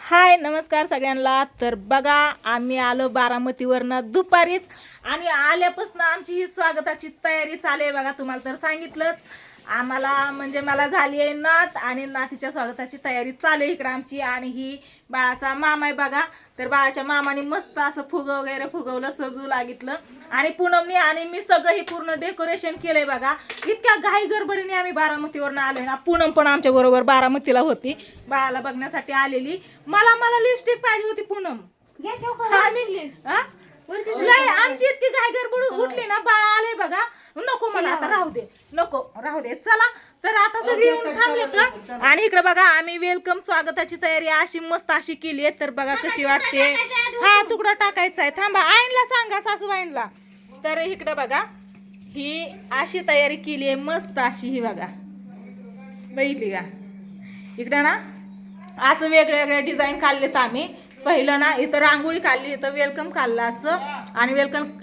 हाय नमस्कार सगळ्यांना। तर बघा आम्ही आलो बारामतीवरनं दुपारीच आणि आल्यापासून आमची ही स्वागताची तयारी चालू आहे बघा। तुम्हाला तर सांगितलंच आम्हाला म्हणजे मला झाली आहे नात आणि नातीच्या स्वागताची तयारी चालू आहे इकडे आमची। आणि ही बाळाचा मामा आहे बघा। तर बाळाच्या मामाने मस्त असं फुगं वगैरे फुगवलं सजू लागितलं आणि पूनमनी आणि मी सगळं ही पूर्ण डेकोरेशन केलंय बघा। इतक्या घाई गडबडीने आम्ही बारामतीवरनं आलोय ना। पूनम पण आमच्या बरोबर बारामतीला होती बाळाला बघण्यासाठी आलेली। मला लिपस्टिक पाहिजे होती पूनम। आमची इतकी घाई गडबड उठली ना बाळा आले बघा। नको मला आता राहू दे चला। तर आता सगळी येऊन थांबले तर आणि इकडे बघा आम्ही वेलकम स्वागताची तयारी अशी मस्त अशी केली आहे। तर बघा कशी वाटते। हा तुकडा टाकायचा आहे थांबा आईनला सांगा सासूबाईंना। तर इकडे बघा ही अशी तयारी केली आहे मस्त अशी ही बघा बघितली का। इकडे ना असं वेगळे डिझाईन काढलेत आम्ही। पहिलं ना इथं रांगोळी काढली इथं वेलकम काढलं असं आणि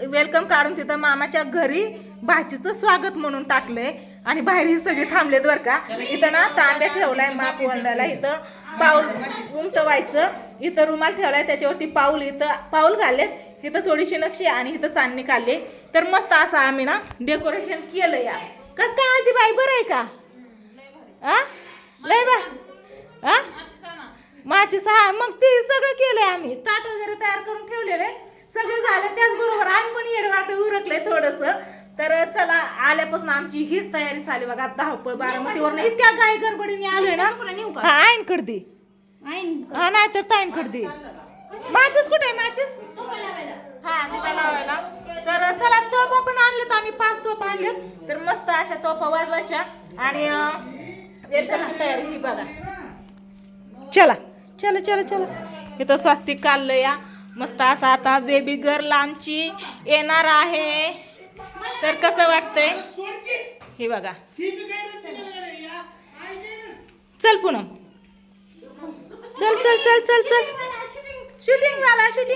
वेलकम काढून तिथं मामाच्या घरी भाचीचं स्वागत म्हणून टाकलंय आणि बाहेर ही सगळी थांबलेत बरं का। इथं ना तांब्या ठेवलाय माप वंडायला इथं पाऊल उमटवायचं इथं रुमाल ठेवलाय त्याच्यावरती पाऊल इथं पाऊल घाललेत इथं थोडीशी नक्षी आणि इथं चांदणी काढली। तर मस्त असं आम्ही ना डेकोरेशन केलं या। कस काय आजीबाई बरं आहे का आ लय बा आ माझी सहा मग ते सगळं केलंय आम्ही ताट वगैरे तयार करून ठेवलेले सगळं झालं। त्याचबरोबर आम्ही पण येडवाट उरकले थोडस। तर चला आल्यापासून आमची हीच तयारी चालू बघा। धावपळ बारामतीवर इतक्या घाई गडबडीने आलोय ना। हा आईनकडे दे हा नाही तर ताईनकडे दे। माचीस कुठे आहे माचीस हा दिवा लावायला। तर चला तोफा पण आणलेत आम्ही 5 तोफा आणलेत। तर मस्त अशा तोफा वाजवायच्या आणि वेलकमची तयारी ही बघा। चला चला चला चला इथं स्वस्तिक काढलं या मस्त असं। आता बेबी गर्ल आमची येणार आहे तर कसं वाटतंय हे बघा। चल पूनम चल चल चल चल चल शूटिंग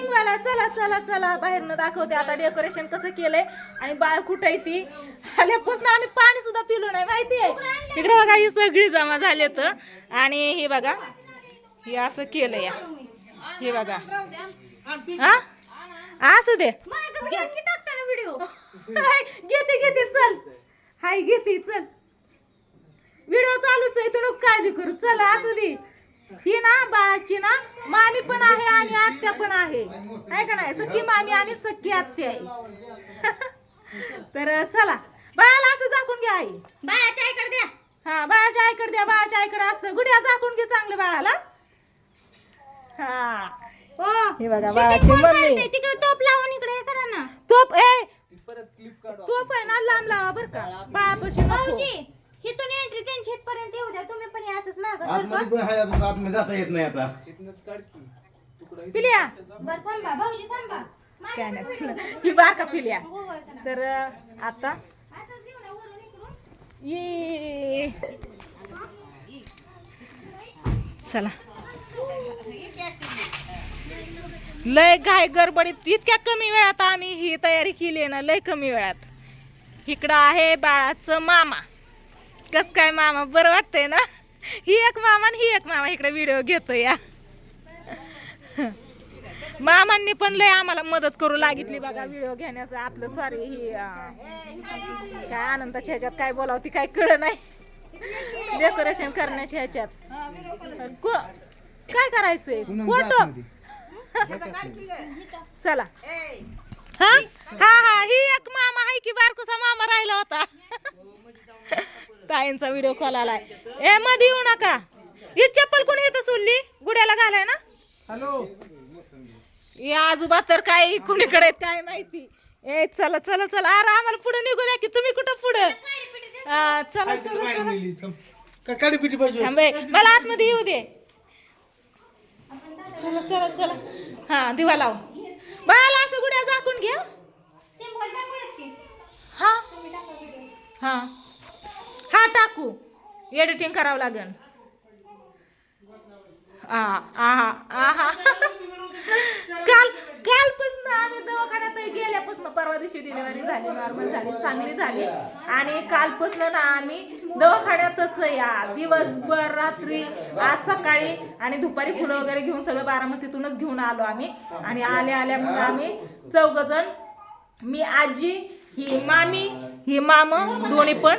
वाला चला चला चला बाहेरनं दाखवते आता डेकोरेशन कसं केलंय आणि बाळ कुठे ती। आल्यापासून आम्ही पाणी सुद्धा पिलो नाही माहितीये। इकडे बघा ही सगळी जमा झालेत आणि हे बघा हे असं केलं या हे बघा। हा असू दे घेते चल हाय घेते चल व्हिडिओ चालूच आहे तू नको काळजी करू। चल असू दे ही ना बाळाची ना मामी पण आहे आणि आत्या पण आहे का नाही सख्खी मामी आणि सख्खी आत्या आहे। तर चला बाळाला असं झाकून घ्या आई बाळाच्या आईकडे द्या। हा बाळाच्या आईकडे द्या बाळाच्या आईकडे असतं गुड्या झाकून घे चांगलं बाळाला। हा हे बघा बाळाची मम्मी तिकडे तोप लावून इकडे करा ना। तोप तोप आहे ना लांब लावा बर का बाळापाशी भाऊजी हिथून एंट्री त्यांची इथपर्यंत येऊ द्या तुम्ही पण असंच मागं आतमध्ये जाता येत नाही आता पिल्या बरं थांबा भाऊजी थांबा काय नाही ही बारका पिल्या। तर आता असंच घेऊ ना वरून इकडून ये चला लय घाई गडबडीत इतक्या कमी वेळात आम्ही ही तयारी केली आहे ना लय कमी वेळात। इकडं आहे बाळाचं मामा कस काय मामा बरं वाटतंय ना। ही एक मामा आणि ही एक मामा इकडे व्हिडिओ घेतो या। मामांनी पण लय आम्हाला मदत करू लागितली बघा व्हिडिओ घेण्याचं आपलं सॉरी ही काय आनंदाच्या ह्याच्यात काय बोलावं ती काय कळ नाही डेकोरेशन करण्याच्या ह्याच्यात काय करायचंय फोटो चला हा हा हा ही एक मामा आहे की बारकोसा मामा राहिला होता ताईंचा व्हिडिओ कॉल आलाय। ए मध्ये येऊ नका ही चप्पल कोणी येतं सोडली गुड्याला घालाय ना। हॅलो या आजोबा तर काय कुणीकडे काय माहिती। ए चला चला चला अरे आम्हाला पुढे निघू द्या की तुम्ही कुठं पुढे चला चला मला आतमध्ये येऊ दे। चला चला चला हा दिवा लाव बाळाला असं गुड्या झाकून घ्या। हा हा हा टाकू एडिटिंग करावं लागेल। कालपासून आम्ही दवाखान्यात नाही गेल्यापासून परवा दिवशी डिलिव्हरी झाली, नॉर्मल झाली, चांगली झाली. आणि कालपासून ना आम्ही दवाखान्यातच या दिवसभर, रात्री, आज सकाळी आणि दुपारी फुलं वगैरे घेऊन सगळं बारामतीतूनच घेऊन आलो आम्ही. आणि आल्या मग आम्ही 4 जण, मी, आजी, ही मामी, ही माम, दोन्ही पण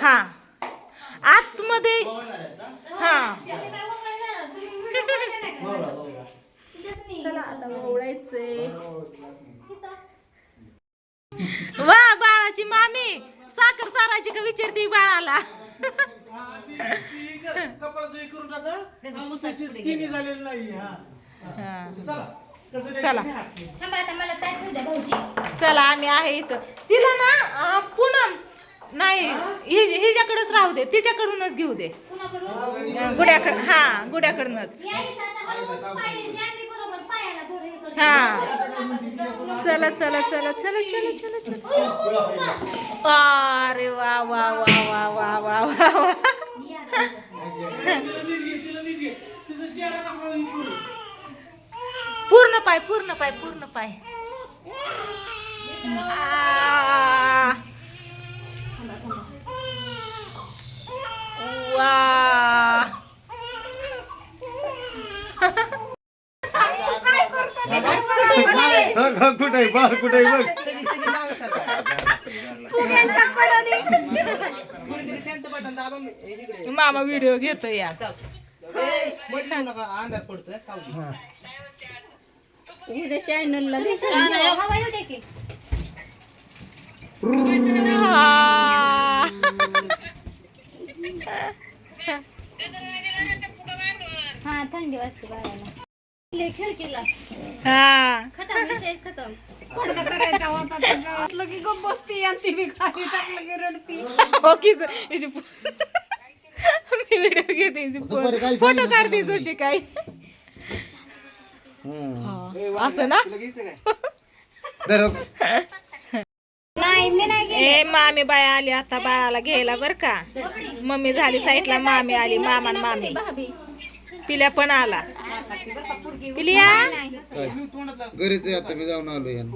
हा आतमध्ये हा. चला आता ओळायचंय. वा बाळाची मामी साखर चारायची का विचारते बाळाला. चला चला आम्ही आहे इथं. तिला ना पूनम नाही हिच्याकडेच राहू दे, तिच्याकडूनच घेऊ दे, गुड्याकडं. हा गुड्याकडूनच. हा चला चला चला चला चला चला चला. अरे वा वा वा वा वा वा वा वा. पूर्ण पाय पूर्ण पाय पूर्ण पाय. वा कुठे बाळ कुठे बघ. मामा व्हिडिओ घेतो या. चॅनलला हा थंडी वाजते बाळाला. खिडकीला हा खतम, विषयच खतम. पडदा करायचा होता त्याच्यावर की गप्प बसती आणि ती बी खाली टाकलं की रडती. ओकेच मी व्हिडिओ घेते, फोटो काढते जशी काय. असं ना. नाही मी नाही गेले. ए मामी बाय आली आता बाळाला घ्यायला बर का. मम्मी झाली साईडला, मामी आली, मामा आणि मामी. भाभी पिल्या पण आला. पिलिया घरीच आहे आता, मी जाऊन आलो यान.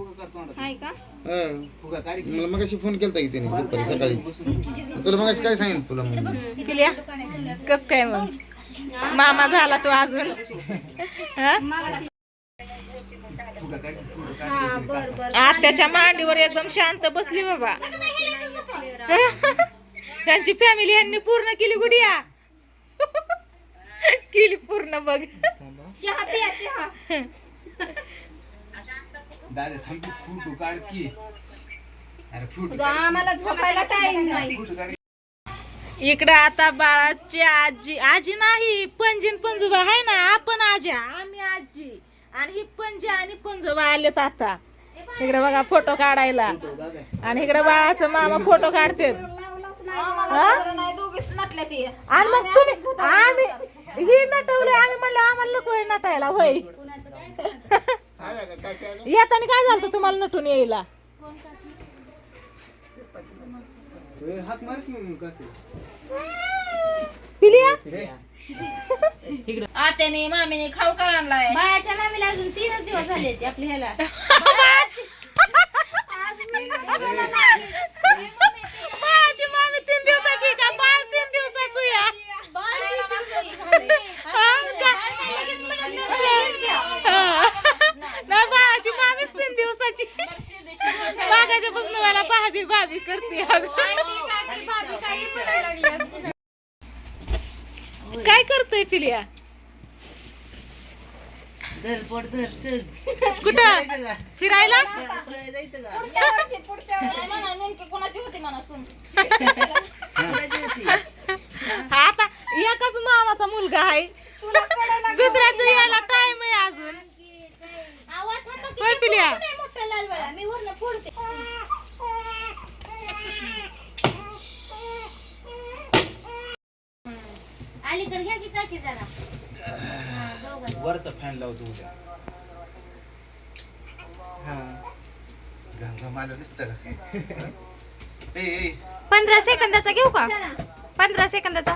हाय का? मला मगाशी फोन केलता की त्याने दुपारी सकाळी. तुला मगाशी काय सांगितलं तुला मग? पिलिया कस काय मग मामा झाला तो अजून. हा? हा बर बर. आत्याच्या मांडीवर एकदम शांत बसली बाबा. त्यांची फॅमिली यांनी पूर्ण केली गुडिया. केली पूर्ण बघ. चहा पिया चहा. दादा थांब फोटो काढ की. अरे फोटो आम्हाला झोपायला टाइम नाही. इकडे आता बाळाची आजी, आजी नाही पंजीन पंजोबा आहे ना, आपण आज्या, आम्ही आजी आणि ही पंजी आणि पंजोबा आलेत आता. इकडे बघा फोटो काढायला. आणि इकडे बाळाचं मामा फोटो काढते. आणि मग तुम्ही आम्ही ही नटवले, आम्ही म्हणलं आम्हाला नको नटायला होय. येताना काय झालं तुम्हाला नटून यायला? पिलिया आत्याने मामीने खाऊ का आणलाय? बाळाच्या मामीला अजून 3च दिवस झाले ते आपल्या ह्याला. बाळाची मामी 3 दिवसाची का? बाळ 3 दिवसाचं या. नाही बाळाची मामीच 3 दिवसाची. मागाच्या पासून मला भाभी भाभी करते. काय करतोय पिलिया? कुठं फिरायला? आता एकाच मामाचा मुलगा आहे, दुसऱ्याच यायला टाइम आहे अजून. होय पिलिया? मोठा लाल बाळा मी वरनं फोडते. अलीकडे घ्या की काकी जरा. वरचा फॅन लावतो उद्या. गंगा मला दिसतं का? 15 सेकंदाचा घेऊ का? 15 सेकंदाचा.